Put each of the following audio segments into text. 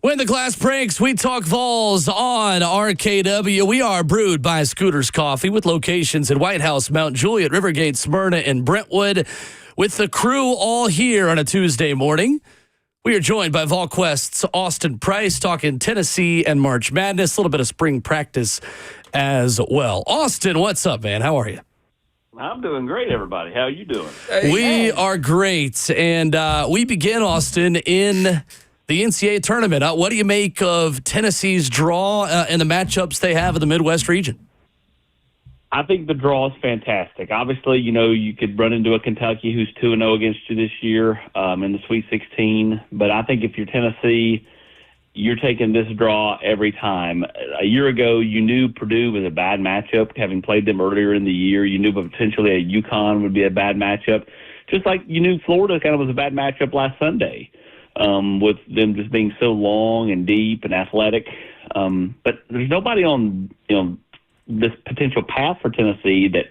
When the glass breaks, we talk Vols on RKW. We are brewed by Scooter's Coffee with locations in White House, Mount Juliet, Rivergate, Smyrna, and Brentwood. With the crew all here on a Tuesday morning, we are joined by VolQuest's Austin Price talking Tennessee and March Madness, a little bit of spring practice as well. Austin, what's up, man? How are you? I'm doing great, everybody. How are you doing? We are great. And we begin, Austin, in the NCAA Tournament. What do you make of Tennessee's draw and the matchups they have in the Midwest region? I think the draw is fantastic. Obviously, you could run into a Kentucky who's 2-0 against you this year in the Sweet 16. But I think if you're Tennessee, you're taking this draw every time. A year ago, you knew Purdue was a bad matchup, having played them earlier in the year. You knew potentially a UConn would be a bad matchup, just like you knew Florida kind of was a bad matchup last Sunday. With them just being so long and deep and athletic. But there's nobody on, this potential path for Tennessee that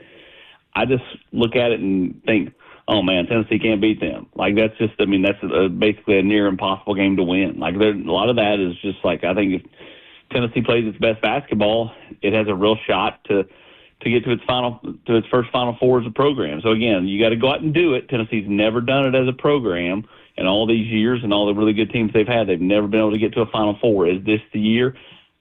I just look at it and think, oh, man, Tennessee can't beat them. Like, that's just, that's basically a near impossible game to win. Like, a lot of that is just like, I think if Tennessee plays its best basketball, it has a real shot to get to its first Final Four as a program. So, again, you got to go out and do it. Tennessee's never done it as a program. In all these years and all the really good teams they've had, they've never been able to get to a Final Four. Is this the year?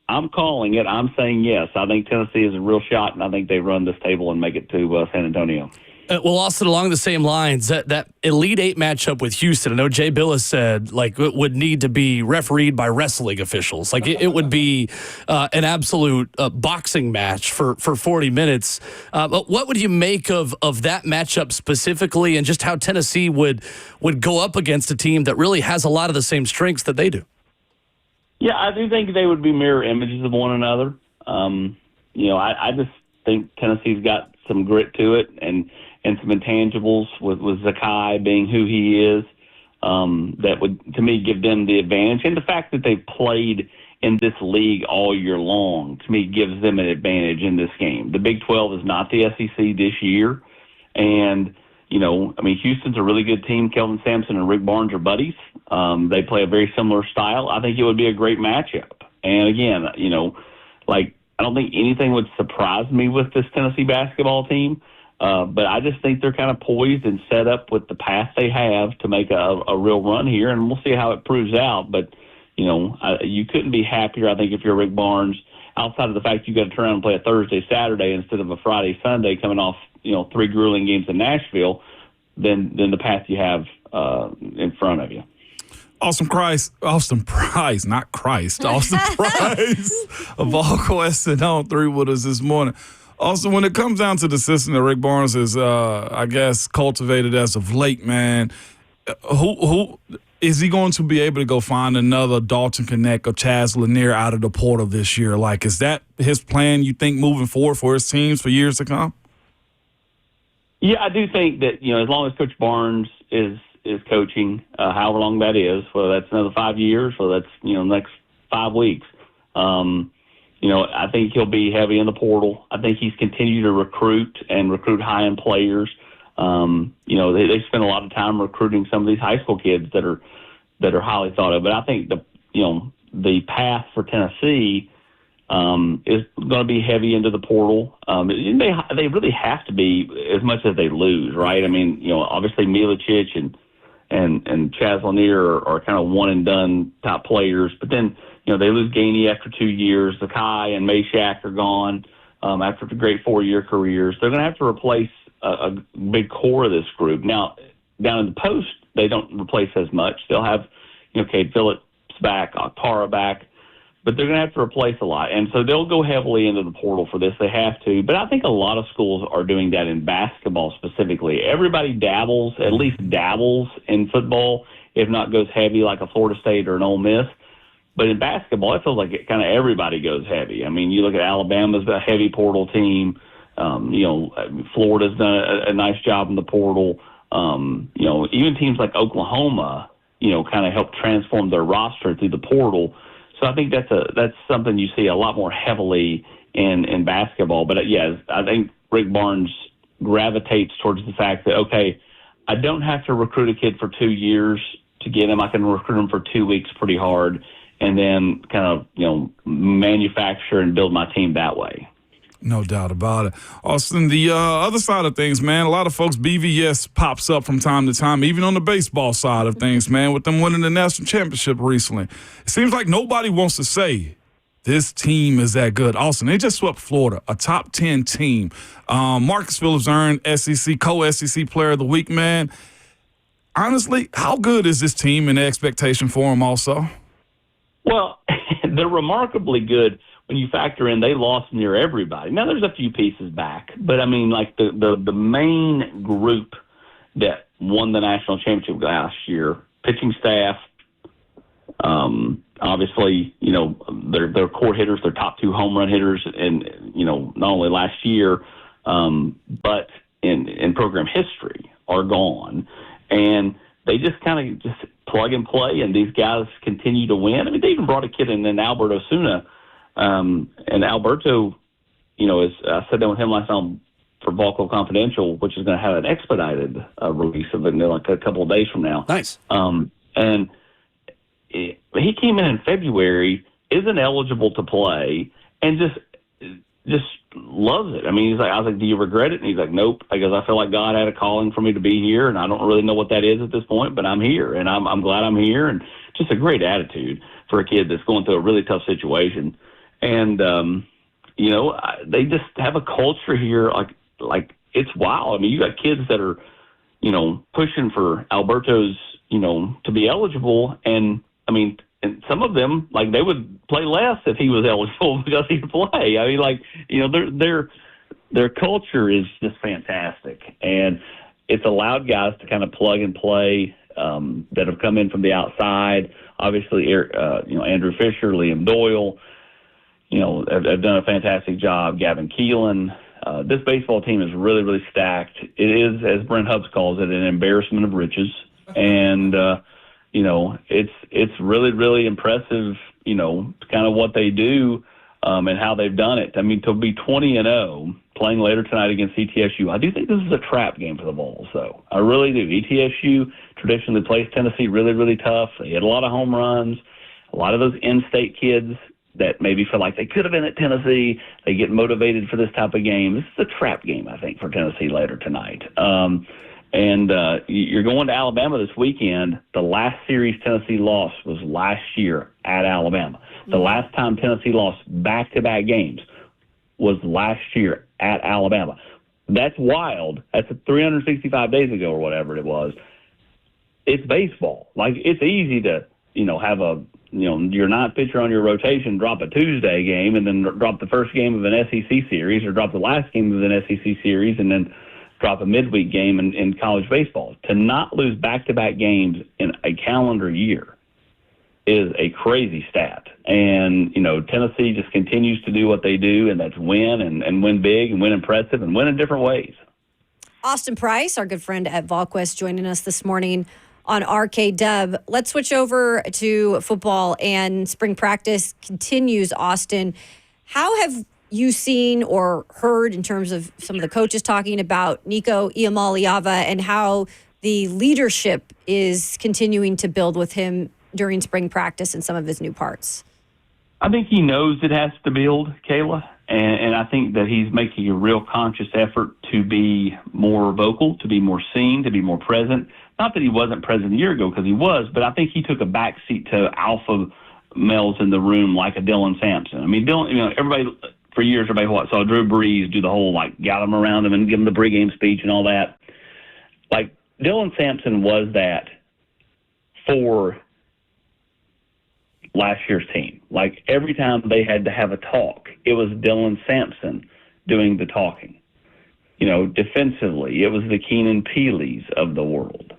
I'm calling it. I'm saying yes. I think Tennessee is a real shot, and I think they run this table and make it to San Antonio. Well, Austin, along the same lines, that Elite Eight matchup with Houston, I know Jay Billis said, it would need to be refereed by wrestling officials. It would be an absolute boxing match for 40 minutes. But what would you make of that matchup specifically, and just how Tennessee would go up against a team that really has a lot of the same strengths that they do? Yeah, I do think they would be mirror images of one another. I just think Tennessee's got some grit to it and some intangibles with Zakai being who he is, that would, to me, give them the advantage. And the fact that they've played in this league all year long, to me, gives them an advantage in this game. The Big 12 is not the SEC this year. And, Houston's a really good team. Kelvin Sampson and Rick Barnes are buddies. They play a very similar style. I think it would be a great matchup. And, again, I don't think anything would surprise me with this Tennessee basketball team. But I just think they're kind of poised and set up with the path they have to make a real run here, and we'll see how it proves out. But, you couldn't be happier, I think, if you're Rick Barnes, outside of the fact you got to turn around and play a Thursday, Saturday instead of a Friday, Sunday, coming off, 3 grueling games in Nashville, than the path you have in front of you. Austin Price, not Christ, Austin Price of VolQuest and on 3 with us this morning. Also, when it comes down to the system that Rick Barnes has, cultivated as of late, man, who is he going to be able to go find another Dalton Connect or Chaz Lanier out of the portal this year? Is that his plan, you think, moving forward for his teams for years to come? Yeah, I do think that, as long as Coach Barnes is coaching, however long that is, whether that's another 5 years, or that's, next 5 weeks, I think he'll be heavy in the portal. I think he's continued to recruit high-end players. They spend a lot of time recruiting some of these high school kids that are highly thought of. But I think the path for Tennessee is going to be heavy into the portal. They really have to be, as much as they lose, right? Obviously Milicic and Chaz Lanier are kind of one-and-done top players. But then, they lose Gainey after 2 years. Zakai and Meshack are gone after the great 4-year careers. They're going to have to replace a big core of this group. Now, down in the post, they don't replace as much. They'll have, Cade Phillips back, Tara back, but they're going to have to replace a lot. And so they'll go heavily into the portal for this. They have to. But I think a lot of schools are doing that in basketball specifically. Everybody at least dabbles in football, if not goes heavy like a Florida State or an Ole Miss. But in basketball, it feels like kind of everybody goes heavy. You look at Alabama's a heavy portal team. Florida's done a nice job in the portal. Even teams like Oklahoma, kind of help transform their roster through the portal. So I think that's something you see a lot more heavily in basketball. But, I think Rick Barnes gravitates towards the fact that, okay, I don't have to recruit a kid for 2 years to get him. I can recruit him for 2 weeks pretty hard and then kind of, manufacture and build my team that way. No doubt about it. Austin, the other side of things, man, a lot of folks, BVS pops up from time to time, even on the baseball side of things, man, with them winning the national championship recently. It seems like nobody wants to say this team is that good. Austin, they just swept Florida, a top 10 team. Marcus Phillips earned SEC, co-SEC Player of the Week, man. Honestly, how good is this team and the expectation for them also? Well, they're remarkably good when you factor in they lost near everybody. Now, there's a few pieces back, but, I mean, like the main group that won the national championship last year, pitching staff, obviously, their core hitters, their top 2 home run hitters, and, not only last year, but in program history are gone. And they just kind of just plug and play, and these guys continue to win. I mean, they even brought a kid in Albert Osuna, and Alberto, I said that with him last time for Volco Confidential, which is going to have an expedited release of it in like a couple of days from now. Nice. And he came in February, isn't eligible to play, and just loves it. I mean, I was like, do you regret it? And he's like, nope. I guess I feel like God had a calling for me to be here, and I don't really know what that is at this point, but I'm here, and I'm glad I'm here, and just a great attitude for a kid that's going through a really tough situation. And, they just have a culture here like it's wild. I mean, you got kids that are, pushing for Alberto's, to be eligible, and, I mean, and some of them, like, they would play less if he was eligible because he could play. I mean, their culture is just fantastic. And it's allowed guys to kind of plug and play that have come in from the outside. Obviously, Andrew Fisher, Liam Doyle, have done a fantastic job. Gavin Keelan. This baseball team is really, really stacked. It is, as Brent Hubbs calls it, an embarrassment of riches. And, it's really, really impressive, kind of what they do and how they've done it. I mean, to be 20-0 playing later tonight against ETSU, I do think this is a trap game for the Vols, though. I really do. ETSU traditionally plays Tennessee really, really tough. They hit a lot of home runs. A lot of those in-state kids that maybe feel like they could have been at Tennessee, they get motivated for this type of game. This is a trap game, I think, for Tennessee later tonight. And you're going to Alabama this weekend. The last series Tennessee lost was last year at Alabama. The last time Tennessee lost back-to-back games was last year at Alabama. That's wild. That's 365 days ago or whatever it was. It's baseball. Like, it's easy to, have your ninth pitcher on your rotation drop a Tuesday game and then drop the first game of an SEC series, or drop the last game of an SEC series and then drop a midweek game in college baseball. To not lose back-to-back games in a calendar year is a crazy stat. And, Tennessee just continues to do what they do, and that's win and win big and win impressive and win in different ways. Austin Price, our good friend at VolQuest, joining us this morning on RK-Dub. Let's switch over to football, and spring practice continues, Austin. How have you seen or heard in terms of some of the coaches talking about Nico Iamaleava and how the leadership is continuing to build with him during spring practice and some of his new parts? I think he knows it has to build, Kayla, and I think that he's making a real conscious effort to be more vocal, to be more seen, to be more present. Not that he wasn't present a year ago, because he was, but I think he took a backseat to alpha males in the room like a Dylan Sampson. I mean, Dylan, everybody for years, everybody saw Drew Brees do the whole, got him around him and give him the pregame speech and all that. Dylan Sampson was that for last year's team. Every time they had to have a talk, it was Dylan Sampson doing the talking. Defensively, it was the Keenan Peeleys of the world.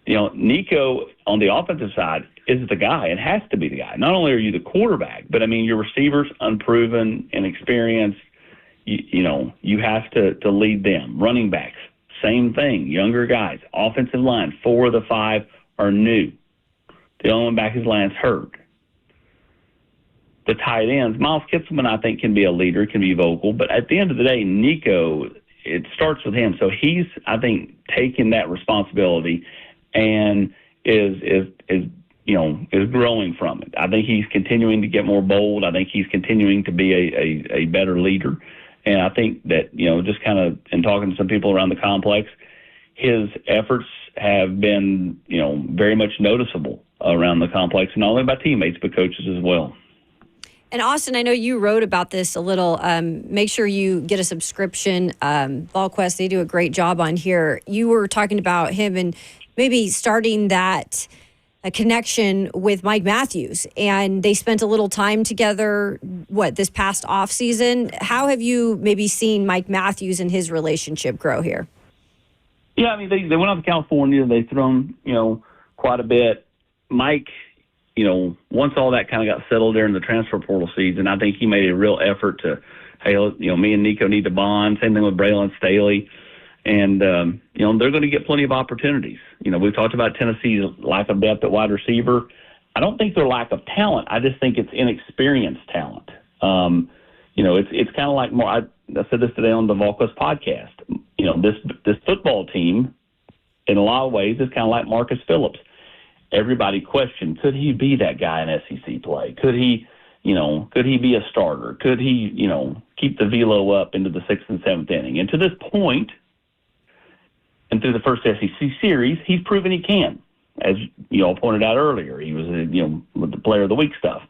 Nico, on the offensive side, is the guy and has to be the guy. Not only are you the quarterback, but, your receivers, unproven, inexperienced, you have to lead them. Running backs, same thing, younger guys. Offensive line, 4 of the 5 are new. The only one back is Lance Hurd. The tight ends, Miles Kitselman, I think, can be a leader, can be vocal, but at the end of the day, Nico, it starts with him. So he's, I think, taking that responsibility and is is growing from it. I think he's continuing to get more bold. I think he's continuing to be a better leader. And I think that, just kind of in talking to some people around the complex, his efforts have been, very much noticeable around the complex, and not only by teammates, but coaches as well. And Austin, I know you wrote about this a little. Make sure you get a subscription. VolQuest, they do a great job on here. You were talking about him and maybe starting that a connection with Mike Matthews, and they spent a little time together, this past off season. How have you maybe seen Mike Matthews and his relationship grow here? Yeah, I mean, they went up to California. They've thrown, quite a bit. Mike, once all that kind of got settled during the transfer portal season, I think he made a real effort to, hey, me and Nico need to bond. Same thing with Braylon Staley. And, they're going to get plenty of opportunities. We've talked about Tennessee's lack of depth at wide receiver. I don't think their lack of talent. I just think it's inexperienced talent. It's kind of like more, I said this today on the VolQuest podcast. This football team, in a lot of ways, is kind of like Marcus Phillips. Everybody questioned, could he be that guy in SEC play? Could he be a starter? Could he, keep the velo up into the 6th and 7th inning? And to this point, and through the first SEC series, he's proven he can. As you all pointed out earlier, he was, with the Player of the Week stuff.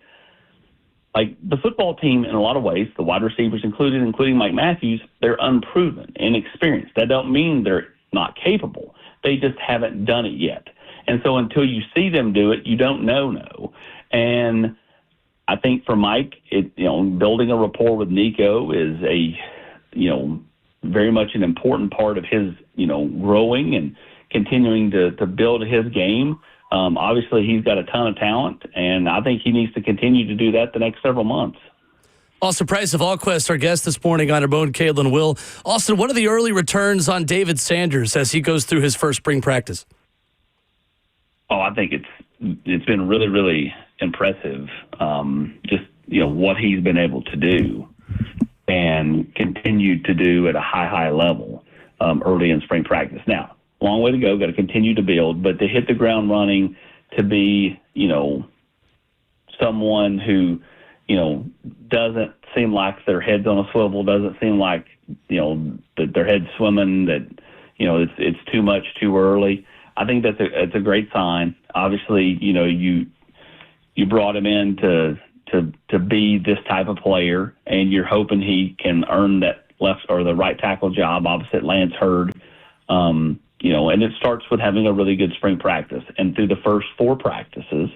Like the football team, in a lot of ways, the wide receivers including Mike Matthews, they're unproven, inexperienced. That don't mean they're not capable. They just haven't done it yet. And so until you see them do it, you don't know. And I think for Mike, building a rapport with Nico is very much an important part of his, growing and continuing to build his game. Obviously, he's got a ton of talent, and I think he needs to continue to do that the next several months. Austin Price of VolQuest, our guest this morning on Ramon, Kalen, Will. Austin, what are the early returns on David Sanders as he goes through his first spring practice? Oh, I think it's been really, really impressive. Just what he's been able to do and continue to do at a high level early in spring practice. Now, long way to go. Got to continue to build, but to hit the ground running, to be someone who doesn't seem like their head's on a swivel, doesn't seem like that their head's swimming, that it's too much too early. I think it's a great sign. Obviously, you brought him in to be this type of player, and you're hoping he can earn that left or the right tackle job opposite Lance Hurd. And it starts with having a really good spring practice. And through the first 4 practices,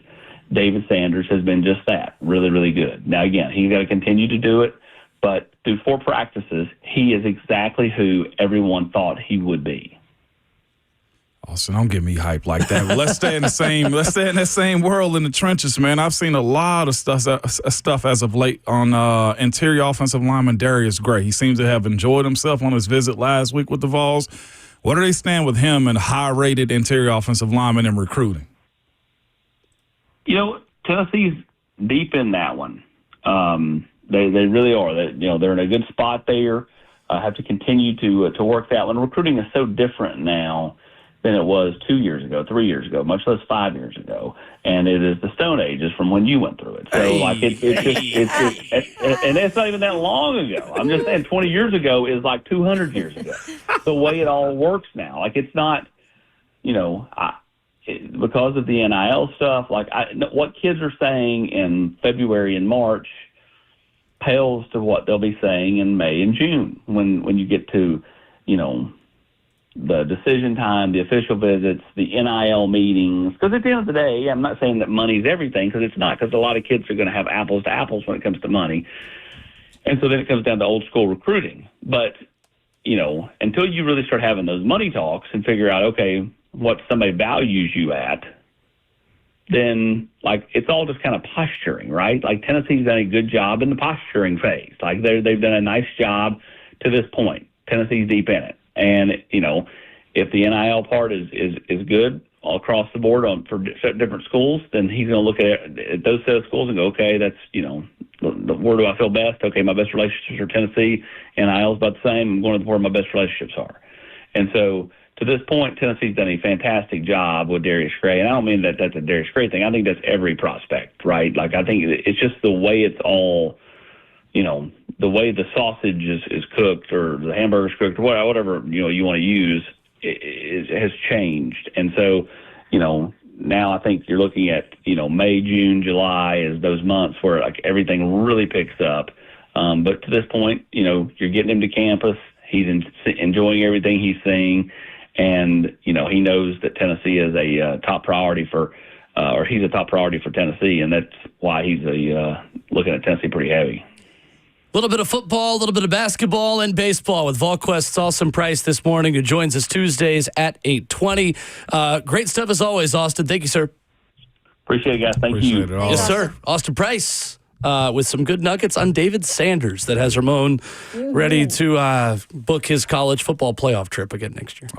David Sanders has been just that, really, really good. Now, again, he's got to continue to do it, but through 4 practices, he is exactly who everyone thought he would be. Austin, don't get me hyped like that. But let's stay in that same world in the trenches, man. I've seen a lot of stuff as of late on interior offensive lineman Darius Gray. He seems to have enjoyed himself on his visit last week with the Vols. Where do they stand with him and high-rated interior offensive lineman in recruiting? Tennessee's deep in that one. They really are. They're in a good spot there. Have to continue to work that one. Recruiting is so different now than it was 2 years ago, 3 years ago, much less 5 years ago. And it is the Stone Ages from when you went through it. So, and it's not even that long ago. I'm just saying 20 years ago is like 200 years ago. The way it all works now. Like, it's not, because of the NIL stuff, what kids are saying in February and March pales to what they'll be saying in May and June when you get to, the decision time, the official visits, the NIL meetings. Because at the end of the day, I'm not saying that money's everything, because it's not, because a lot of kids are going to have apples to apples when it comes to money. And so then it comes down to old school recruiting. But, until you really start having those money talks and figure out, okay, what somebody values you at, then, it's all just kind of posturing, right? Tennessee's done a good job in the posturing phase. They've done a nice job to this point. Tennessee's deep in it. And, if the NIL part is good all across the board for different schools, then he's going to look at those set of schools and go, okay, that's, where do I feel best? Okay, my best relationships are Tennessee. NIL is about the same. I'm going to where my best relationships are. And so to this point, Tennessee's done a fantastic job with Darius Gray, and I don't mean that that's a Darius Gray thing. I think that's every prospect, right? Like, I think it's just the way it's all, the way the sausage is cooked or the hamburger's cooked or whatever you want to use it has changed, and so now I think you're looking at May, June, July as those months where like everything really picks up. But to this point, you're getting him to campus. He's enjoying everything he's seeing. And, he knows that Tennessee is a top priority or he's a top priority for Tennessee. And that's why he's looking at Tennessee pretty heavy. A little bit of football, a little bit of basketball and baseball with VolQuest's Austin Price this morning, who joins us Tuesdays at 8:20. Great stuff as always, Austin. Thank you, sir. Appreciate it, guys. Thank you. Yes, sir. Austin Price with some good nuggets on David Sanders that has Ramon ready to book his college football playoff trip again next year.